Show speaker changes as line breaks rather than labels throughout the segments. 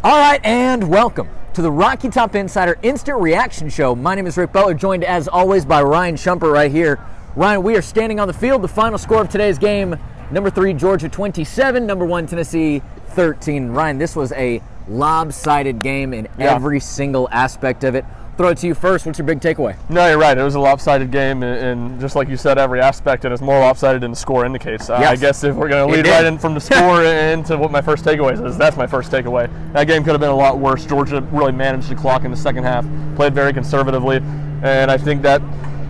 All right, and welcome to the Rocky Top Insider Instant Reaction Show. My name is Rick Butler, joined as always by Ryan Shumper right here. Ryan, we are standing on the field. The final score of today's game, number 3, Georgia 27, number 1, Tennessee 13. Ryan, this was a lopsided game in every single aspect of it. Throw it to you first. What's your big takeaway?
No, you're right. It was a lopsided game, and just like you said, every aspect, and it's more lopsided than the score indicates.
Yes.
I guess if we're going to lead right in from the score into what my first takeaway is, that's my first takeaway. That game could have been a lot worse. Georgia really managed to clock in the second half, played very conservatively, and I think that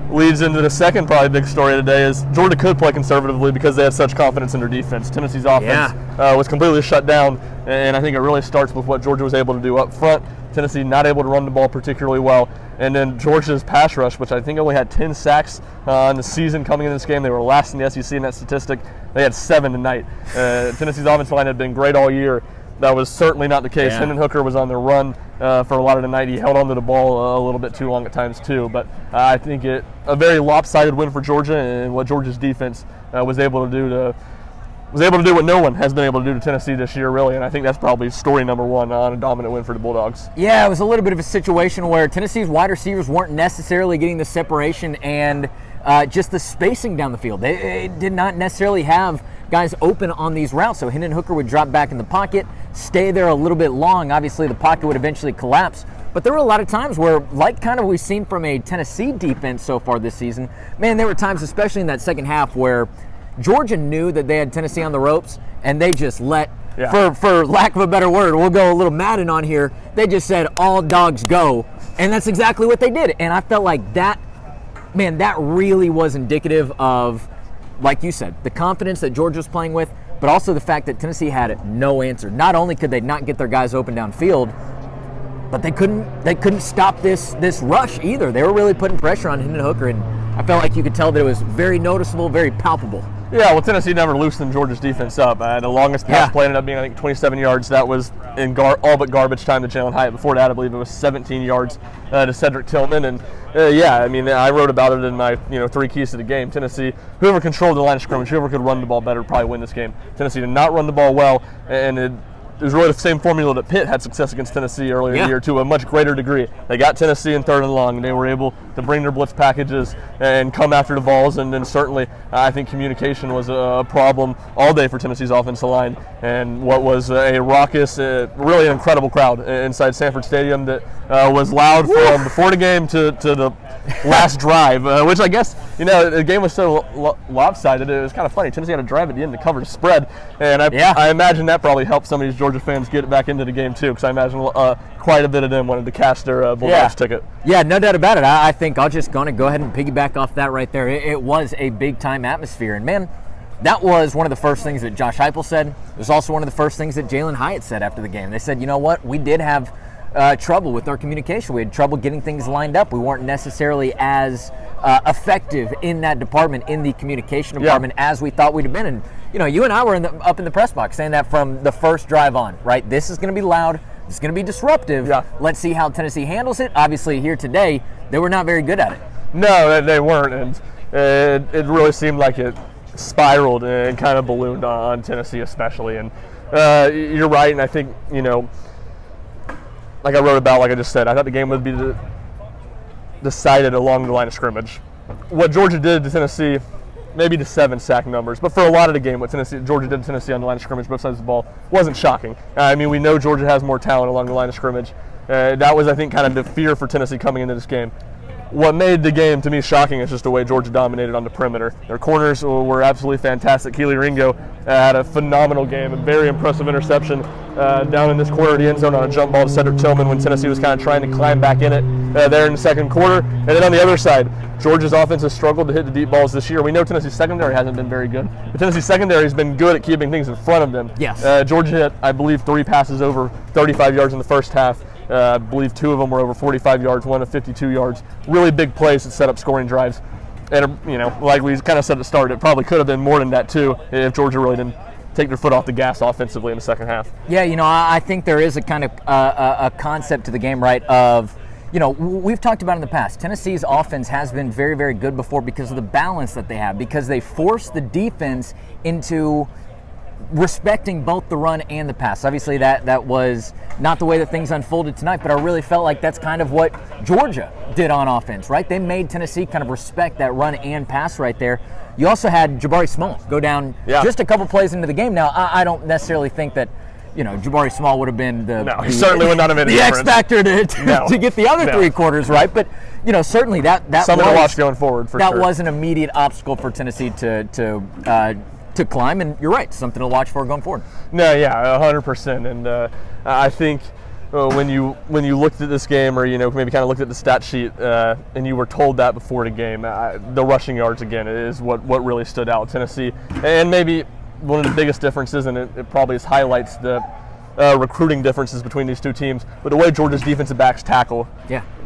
leads into the second probably big story of the day is Georgia could play conservatively because they had such confidence in their defense. Tennessee's offense was completely shut down, and I think it really starts with what Georgia was able to do up front. Tennessee not able to run the ball particularly well, and then Georgia's pass rush, which I think only had 10 sacks in the season coming into this game. They were last in the SEC in that statistic. They had 7 tonight. Tennessee's offensive line had been great all year. That was certainly not the case. Hendon Hooker was on the run for a lot of the night. He held onto the ball a little bit too long at times too. But I think a very lopsided win for Georgia, and what Georgia's defense was able to do what no one has been able to do to Tennessee this year, really. And I think that's probably story number one on a dominant win for the Bulldogs.
Yeah, it was a little bit of a situation where Tennessee's wide receivers weren't necessarily getting the separation and just the spacing down the field. They did not necessarily have guys open on these routes. So Hendon Hooker would drop back in the pocket, stay there a little bit long. Obviously, the pocket would eventually collapse. But there were a lot of times where, like kind of we've seen from a Tennessee defense so far this season, man, there were times, especially in that second half, where Georgia knew that they had Tennessee on the ropes, and they just let, for lack of a better word, we'll go a little Madden on here, they just said, all dogs go. And that's exactly what they did. And I felt like that, man, that really was indicative of, like you said, the confidence that Georgia was playing with, but also the fact that Tennessee had no answer. Not only could they not get their guys open downfield, but they couldn't stop this rush either. They were really putting pressure on Hendon Hooker, and I felt like you could tell that it was very noticeable, very palpable.
Yeah, well, Tennessee never loosened Georgia's defense up. The longest pass play ended up being, I think, 27 yards. That was in all but garbage time to Jalen Hyatt. Before that, I believe it was 17 yards to Cedric Tillman. And I mean, I wrote about it in my 3 keys to the game. Tennessee, whoever controlled the line of scrimmage, whoever could run the ball better, would probably win this game. Tennessee did not run the ball well, and it was really the same formula that Pitt had success against Tennessee earlier in the year to a much greater degree. They got Tennessee in 3rd and long, and they were able to bring their blitz packages and come after the balls. And then certainly, I think communication was a problem all day for Tennessee's offensive line. And what was a raucous, really an incredible crowd inside Sanford Stadium that was loud from before the game to the last drive, which I guess, the game was so lopsided, it was kind of funny. Tennessee had a drive at the end to cover the spread, and I imagine that probably helped some of these Georgia fans get back into the game too, because I imagine quite a bit of them wanted to cash their Bulldogs ticket.
Yeah, no doubt about it. I think I'll just go ahead and piggyback off that right there. It was a big-time atmosphere, and man, that was one of the first things that Josh Heupel said. It was also one of the first things that Jalen Hyatt said after the game. They said, you know what, we did have trouble with our communication. We had trouble getting things lined up. We weren't necessarily as effective in that department, in the communication department, as we thought we'd have been. And you and I were up in the press box saying that from the first drive on, right? This is going to be loud. It's going to be disruptive. Yeah. Let's see how Tennessee handles it. Obviously, here today, they were not very good at it.
No, they weren't, and it really seemed like it spiraled and kind of ballooned on Tennessee especially. And you're right, and I think, like I wrote about, like I just said, I thought the game would be decided along the line of scrimmage. What Georgia did to Tennessee, maybe the 7 sack numbers, but for a lot of the game, what Georgia did to Tennessee on the line of scrimmage, both sides of the ball, wasn't shocking. I mean, we know Georgia has more talent along the line of scrimmage. That was, I think, kind of the fear for Tennessee coming into this game. What made the game, to me, shocking is just the way Georgia dominated on the perimeter. Their corners were absolutely fantastic. Keely Ringo had a phenomenal game, a very impressive interception down in this corner of the end zone on a jump ball to Cedric Tillman when Tennessee was kind of trying to climb back in it there in the second quarter. And then on the other side, Georgia's offense has struggled to hit the deep balls this year. We know Tennessee's secondary hasn't been very good, but Tennessee's secondary has been good at keeping things in front of them.
Yes.
Georgia hit, I believe, 3 passes over 35 yards in the first half. I believe 2 of them were over 45 yards, 1 of 52 yards. Really big plays that set up scoring drives. And, like we kind of said at the start, it probably could have been more than that, too, if Georgia really didn't take their foot off the gas offensively in the second half.
Yeah, I think there is a kind of a concept to the game, right, of, we've talked about in the past, Tennessee's offense has been very, very good before because of the balance that they have, because they force the defense into respecting both the run and the pass. Obviously, that was not the way that things unfolded tonight, but I really felt like that's kind of what Georgia did on offense, right? They made Tennessee kind of respect that run and pass right there. You also had Jabari Small go down just a couple plays into the game. Now, I don't necessarily think that, Jabari Small would have been
he certainly would not have been
the X factor to get the other 3 quarters right. But certainly that
something to watch going forward.
That was an immediate obstacle for Tennessee to climb, and you're right, something to watch for going forward.
No, yeah, 100%. And I think when you looked at this game, or maybe kind of looked at the stat sheet, and you were told that before the game, the rushing yards again is what really stood out. Tennessee, and maybe one of the biggest differences, and it probably highlights the recruiting differences between these two teams, but the way Georgia's defensive backs tackle,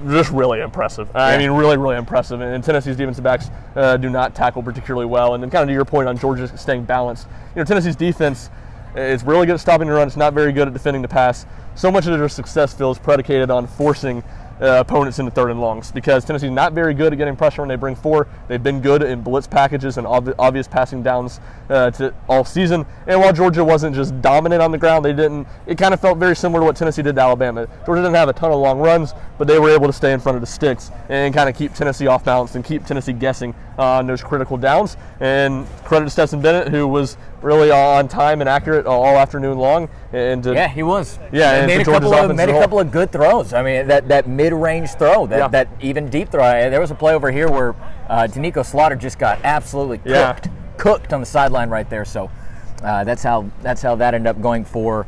just really impressive. I mean, really, really impressive. And Tennessee's defensive backs do not tackle particularly well. And then kind of to your point on Georgia staying balanced, Tennessee's defense is really good at stopping the run. It's not very good at defending the pass. So much of their success, Phil, is predicated on forcing opponents into 3rd and longs, because Tennessee's not very good at getting pressure when they bring 4. They've been good in blitz packages and obvious passing downs all season. And while Georgia wasn't just dominant on the ground, it kind of felt very similar to what Tennessee did to Alabama. Georgia didn't have a ton of long runs, but they were able to stay in front of the sticks and kind of keep Tennessee off balance and keep Tennessee guessing on those critical downs. And credit to Stetson Bennett, who was really on time and accurate all afternoon long. And
he was.
Yeah, and
made a couple of good throws. I mean, that mid-range throw, that even deep throw. There was a play over here where Danico Slaughter just got absolutely cooked on the sideline right there. So that's how that ended up going for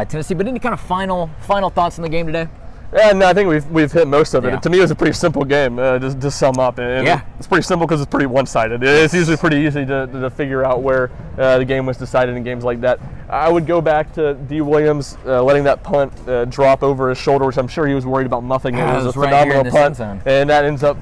Tennessee. But any kind of final thoughts on the game today?
Yeah, no, I think we've hit most of it. To me, it was a pretty simple game to sum up. And it's pretty simple because it's pretty one-sided. It's usually pretty easy to figure out where the game was decided in games like that. I would go back to D. Williams letting that punt drop over his shoulder, which I'm sure he was worried about muffing it. It was a phenomenal punt, and that ends up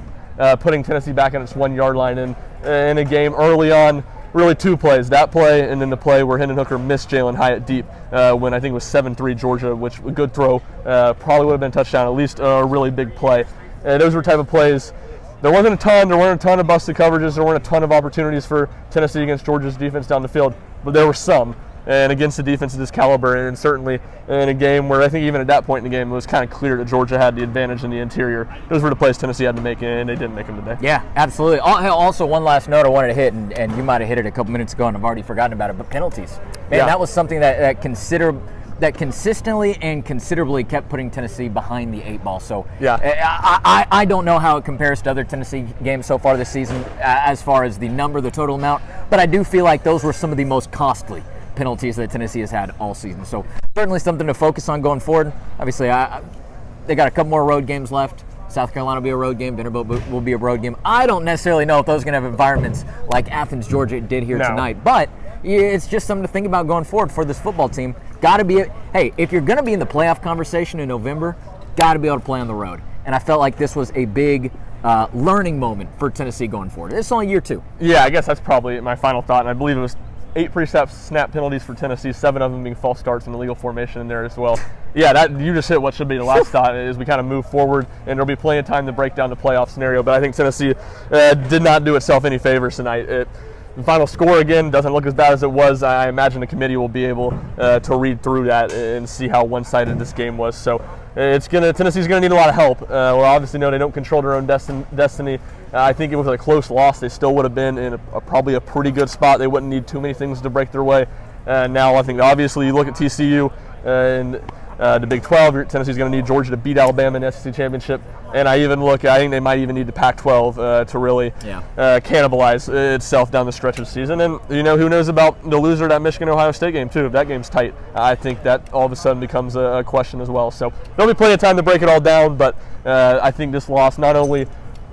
putting Tennessee back on its 1-yard line in a game early on. Really 2 plays, that play and then the play where Hendon Hooker missed Jalen Hyatt deep when I think it was 7-3 Georgia, which a good throw, probably would have been a touchdown, at least a really big play. And those were type of plays. There weren't a ton of busted coverages, there weren't a ton of opportunities for Tennessee against Georgia's defense down the field, but there were some. And against a defense of this caliber, and certainly in a game where I think even at that point in the game it was kind of clear that Georgia had the advantage in the interior. Those were the plays Tennessee had to make, and they didn't make them today.
Yeah, absolutely. Also, one last note I wanted to hit, and you might have hit it a couple minutes ago, and I've already forgotten about it, but penalties. Man, that was something that consistently and considerably kept putting Tennessee behind the 8 ball. So I don't know how it compares to other Tennessee games so far this season as far as the number, the total amount, but I do feel like those were some of the most costly penalties that Tennessee has had all season. So certainly something to focus on going forward. Obviously, they got a couple more road games left. South Carolina will be a road game. Vanderbilt will be a road game. I don't necessarily know if those are going to have environments like Athens, Georgia did here tonight, but it's just something to think about going forward for this football team. Got to be, if you're going to be in the playoff conversation in November, got to be able to play on the road. And I felt like this was a big learning moment for Tennessee going forward. It's only year 2.
Yeah, I guess that's probably my final thought, and I believe it was 8 pre-snap penalties for Tennessee, 7 of them being false starts and illegal formation in there as well. Yeah, that you just hit what should be the last thought as we kind of move forward, and there'll be plenty of time to break down the playoff scenario. But I think Tennessee did not do itself any favors tonight. The final score, again, doesn't look as bad as it was. I imagine the committee will be able to read through that and see how one-sided this game was. So Tennessee's going to need a lot of help. Well, obviously, no, they don't control their own destiny. I think it was a close loss. They still would have been in probably a pretty good spot. They wouldn't need too many things to break their way. Now, I think obviously you look at TCU and the Big 12. Tennessee's going to need Georgia to beat Alabama in the SEC championship. And I think they might even need the Pac-12 to really cannibalize itself down the stretch of the season. And who knows about the loser of that Michigan-Ohio State game too? If that game's tight, I think that all of a sudden becomes a question as well. So there'll be plenty of time to break it all down. But I think this loss not only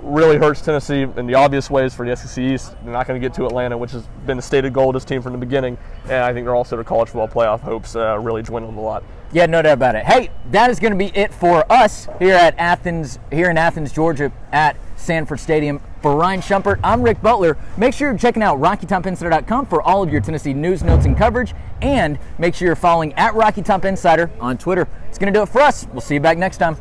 really hurts Tennessee in the obvious ways for the SEC East. They're not going to get to Atlanta, which has been the stated goal of this team from the beginning. And I think they're also their college football playoff hopes really dwindled a lot.
Yeah, no doubt about it. Hey, that is going to be it for us here in Athens, Georgia at Sanford Stadium. For Ryan Shumpert, I'm Rick Butler. Make sure you're checking out RockyTopInsider.com for all of your Tennessee news, notes, and coverage. And make sure you're following at RockyTopInsider on Twitter. It's going to do it for us. We'll see you back next time.